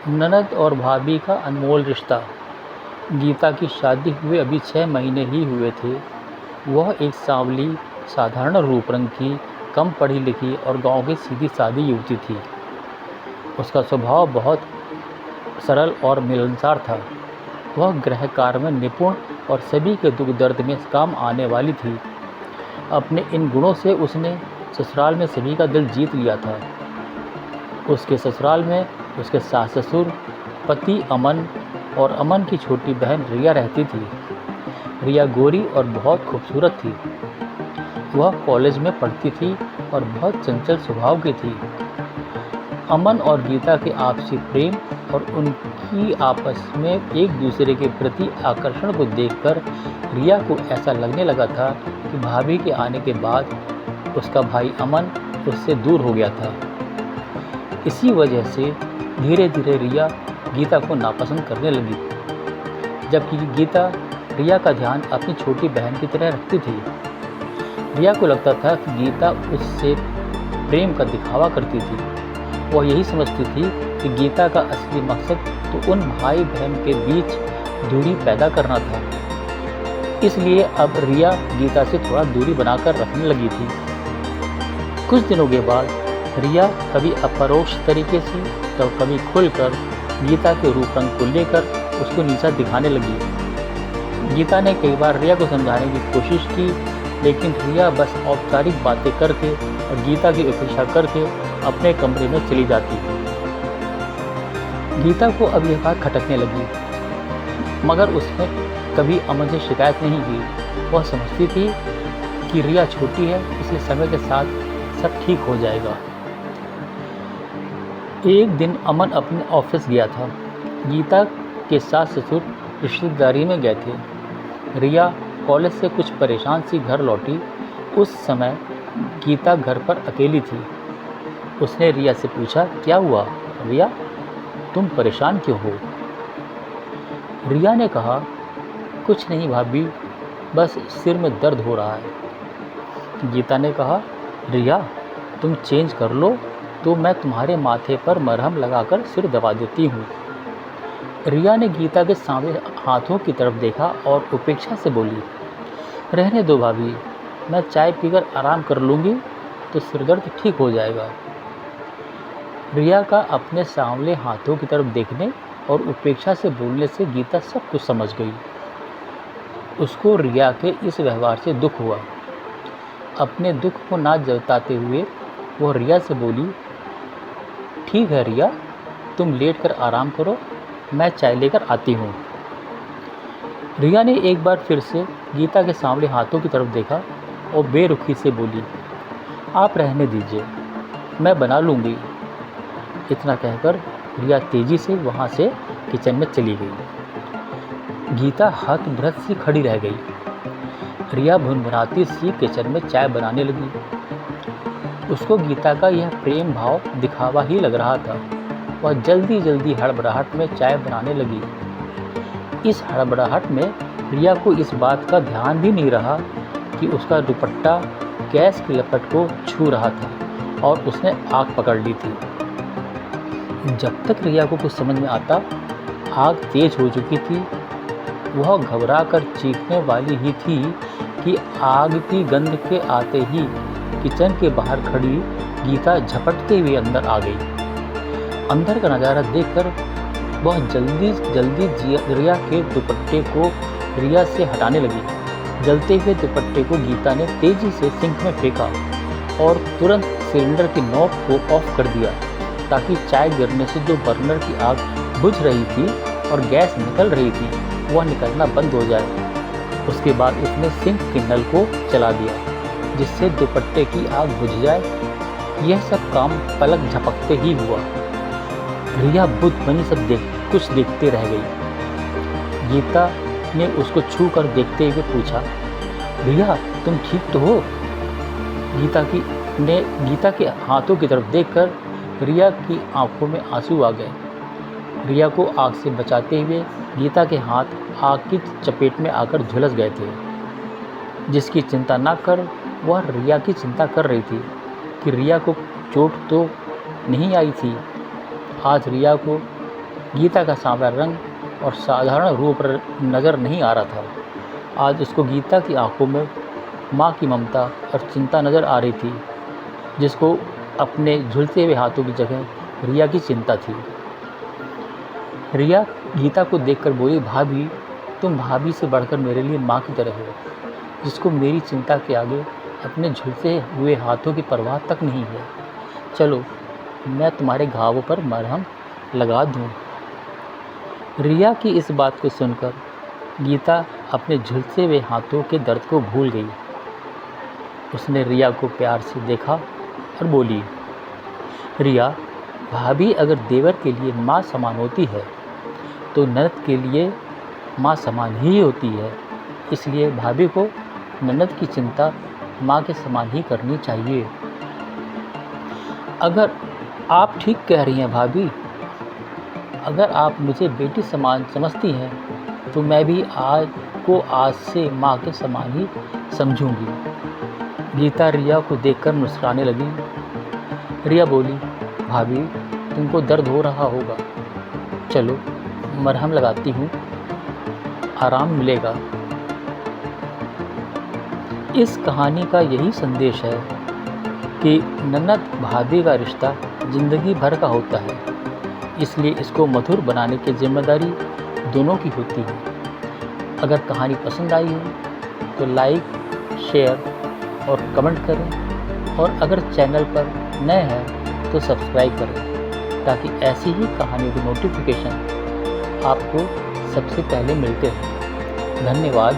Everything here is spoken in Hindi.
ननद और भाभी का अनमोल रिश्ता। गीता की शादी हुए अभी 6 महीने ही हुए थे। वह एक सांवली, साधारण रूप रंग की, कम पढ़ी लिखी और गांव की सीधी-सादी युवती थी। उसका स्वभाव बहुत सरल और मिलनसार था। वह गृह कार्य में निपुण और सभी के दुख दर्द में काम आने वाली थी। अपने इन गुणों से उसने ससुराल में सभी का दिल जीत लिया था। उसके ससुराल में उसके सास ससुर, पति अमन और अमन की छोटी बहन रिया रहती थी। रिया गोरी और बहुत खूबसूरत थी। वह कॉलेज में पढ़ती थी और बहुत चंचल स्वभाव की थी। अमन और गीता के आपसी प्रेम और उनकी आपस में एक दूसरे के प्रति आकर्षण को देखकर रिया को ऐसा लगने लगा था कि भाभी के आने के बाद उसका भाई अमन उससे दूर हो गया था। इसी वजह से धीरे धीरे रिया गीता को नापसंद करने लगी, जबकि गीता रिया का ध्यान अपनी छोटी बहन की तरह रखती थी। रिया को लगता था कि गीता उससे प्रेम का दिखावा करती थी। वह यही समझती थी कि गीता का असली मकसद तो उन भाई बहन के बीच दूरी पैदा करना था। इसलिए अब रिया गीता से थोड़ा दूरी बनाकर रखने लगी थी। कुछ दिनों के बाद रिया कभी अपरोक्ष तरीके से तो कभी खुलकर गीता के रूप रंग को लेकर उसको नीचा दिखाने लगी। गीता ने कई बार रिया को समझाने की कोशिश की, लेकिन रिया बस औपचारिक बातें करके और गीता की उपेक्षा करके अपने कमरे में चली जाती। गीता को अब यह बात खटकने लगी, मगर उसने कभी अमन से शिकायत नहीं की। वह समझती थी कि रिया छोटी है, इसलिए समय के साथ सब ठीक हो जाएगा। एक दिन अमन अपने ऑफिस गया था। गीता के सास ससुर रिश्तेदारी में गए थे। रिया कॉलेज से कुछ परेशान सी घर लौटी। उस समय गीता घर पर अकेली थी। उसने रिया से पूछा, क्या हुआ रिया, तुम परेशान क्यों हो? रिया ने कहा, कुछ नहीं भाभी, बस सिर में दर्द हो रहा है। गीता ने कहा, रिया तुम चेंज कर लो तो मैं तुम्हारे माथे पर मरहम लगाकर सिर दबा देती हूँ। रिया ने गीता के सामने हाथों की तरफ देखा और उपेक्षा से बोली, रहने दो भाभी, मैं चाय पीकर आराम कर लूँगी तो सिरदर्द ठीक हो जाएगा। रिया का अपने सांवले हाथों की तरफ देखने और उपेक्षा से बोलने से गीता सब कुछ समझ गई। उसको रिया के इस व्यवहार से दुख हुआ। अपने दुख को ना जताते हुए वह रिया से बोली, ठीक है रिया, तुम लेट कर आराम करो, मैं चाय लेकर आती हूँ। रिया ने एक बार फिर से गीता के सांवले हाथों की तरफ देखा और बेरुखी से बोली, आप रहने दीजिए, मैं बना लूँगी। इतना कहकर रिया तेजी से वहाँ से किचन में चली गई। गीता हतप्रभ सी खड़ी रह गई। रिया भुनभुनाती सी किचन में चाय बनाने लगी। उसको गीता का यह प्रेम भाव दिखावा ही लग रहा था। वह जल्दी जल्दी हड़बड़ाहट में चाय बनाने लगी। इस हड़बड़ाहट में रिया को इस बात का ध्यान भी नहीं रहा कि उसका दुपट्टा गैस की लपट को छू रहा था और उसने आग पकड़ ली थी। जब तक रिया को कुछ समझ में आता, आग तेज हो चुकी थी। वह घबरा कर चीखने वाली ही थी कि आग की गंध के आते ही किचन के बाहर खड़ी गीता झपटते हुए अंदर आ गई। अंदर का नज़ारा देखकर वह जल्दी जल्दी रिया के दुपट्टे को रिया से हटाने लगी। जलते हुए दुपट्टे को गीता ने तेजी से सिंक में फेंका और तुरंत सिलेंडर की नॉब को ऑफ कर दिया, ताकि चाय गिरने से जो बर्नर की आग बुझ रही थी और गैस निकल रही थी, वह निकलना बंद हो जाए। उसके बाद उसने सिंक के नल को चला दिया, जिससे दुपट्टे की आग बुझ जाए। यह सब काम पलक झपकते ही हुआ। रिया बुद्ध बनी सब कुछ देखते रह गई। गीता ने उसको छू कर देखते हुए पूछा, रिया तुम ठीक तो हो? गीता के हाथों की तरफ देखकर रिया की आंखों में आंसू आ गए। रिया को आग से बचाते हुए गीता के हाथ आग की चपेट में आकर झुलस गए थे। जिसकी चिंता ना कर वह रिया की चिंता कर रही थी कि रिया को चोट तो नहीं आई थी। आज रिया को गीता का सांवला रंग और साधारण रूप नज़र नहीं आ रहा था। आज उसको गीता की आंखों में माँ की ममता और चिंता नज़र आ रही थी, जिसको अपने झुलसे हुए हाथों की जगह रिया की चिंता थी। रिया गीता को देखकर बोली, भाभी, तुम भाभी से बढ़कर मेरे लिए माँ की तरह हो, जिसको मेरी चिंता के आगे अपने झुलसे हुए हाथों की परवाह तक नहीं है। चलो, मैं तुम्हारे घावों पर मरहम लगा दूँ। रिया की इस बात को सुनकर गीता अपने झुलसे हुए हाथों के दर्द को भूल गई। उसने रिया को प्यार से देखा और बोली, रिया, भाभी अगर देवर के लिए माँ समान होती है तो ननद के लिए माँ समान ही होती है। इसलिए भाभी को ननद की चिंता माँ के समान ही करनी चाहिए। अगर आप ठीक कह रही हैं भाभी, अगर आप मुझे बेटी समान समझती हैं तो मैं भी आज से माँ के समान ही समझूंगी। गीता रिया को देखकर मुस्कुराने लगी। रिया बोली, भाभी, तुमको दर्द हो रहा होगा, चलो मरहम लगाती हूँ, आराम मिलेगा। इस कहानी का यही संदेश है कि ननद भाभी का रिश्ता ज़िंदगी भर का होता है, इसलिए इसको मधुर बनाने की जिम्मेदारी दोनों की होती है। अगर कहानी पसंद आई हो तो लाइक, शेयर और कमेंट करें, और अगर चैनल पर नए हैं तो सब्सक्राइब करें, ताकि ऐसी ही कहानियों की नोटिफिकेशन आपको सबसे पहले मिलते रहें। धन्यवाद।